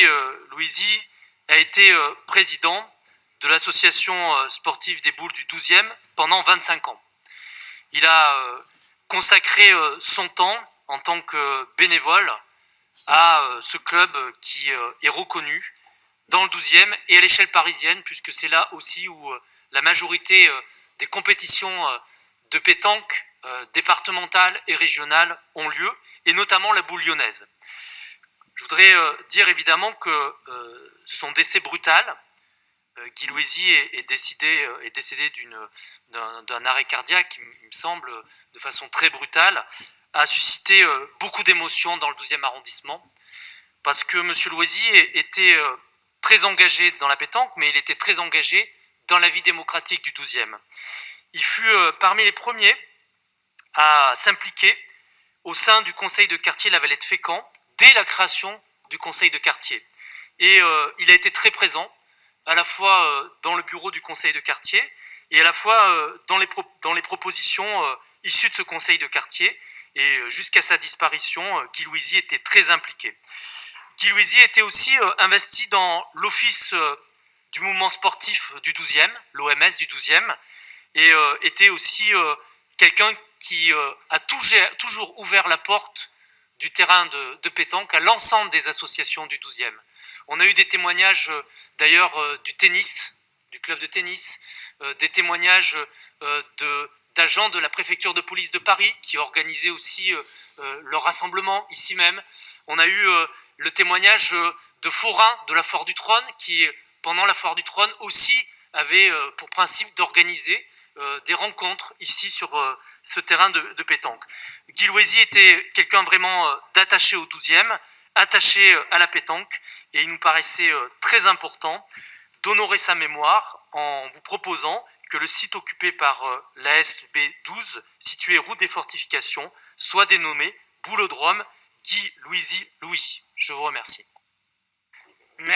Guy Louisy a été président de l'association sportive des Boules du 12e pendant 25 ans. Il a consacré son temps en tant que bénévole à ce club qui est reconnu dans le 12e et à l'échelle parisienne, puisque c'est là aussi où la majorité des compétitions de pétanque départementales et régionales ont lieu, et notamment la boule lyonnaise. Je voudrais dire évidemment que son décès brutal, Guy Louisy est décédé d'un arrêt cardiaque, il me semble, de façon très brutale, a suscité beaucoup d'émotions dans le 12e arrondissement, parce que M. Louisy était très engagé dans la pétanque, mais il était très engagé dans la vie démocratique du 12e. Il fut parmi les premiers à s'impliquer au sein du conseil de quartier La Valette Fécamp, dès la création du conseil de quartier. Et il a été très présent, à la fois dans le bureau du conseil de quartier et à la fois dans les propositions issues de ce conseil de quartier. Et jusqu'à sa disparition, Guy Louisy était très impliqué. Guy Louisy était aussi investi dans l'office du mouvement sportif du 12e, l'OMS du 12e, et était aussi quelqu'un qui a toujours ouvert la porte du terrain de pétanque à l'ensemble des associations du 12e. On a eu des témoignages d'ailleurs du tennis, du club de tennis, des témoignages d'agents de la préfecture de police de Paris qui organisaient aussi leur rassemblement ici même. On a eu le témoignage de forains de la Foire du Trône qui, pendant la Foire du Trône, aussi avait pour principe d'organiser des rencontres ici sur ce terrain de pétanque. Guy Louisy était quelqu'un vraiment d'attaché au 12e, attaché à la pétanque, et il nous paraissait très important d'honorer sa mémoire en vous proposant que le site occupé par l'ASB 12, situé route des Fortifications, soit dénommé Boulodrome Guy Louisy Louis. Je vous remercie.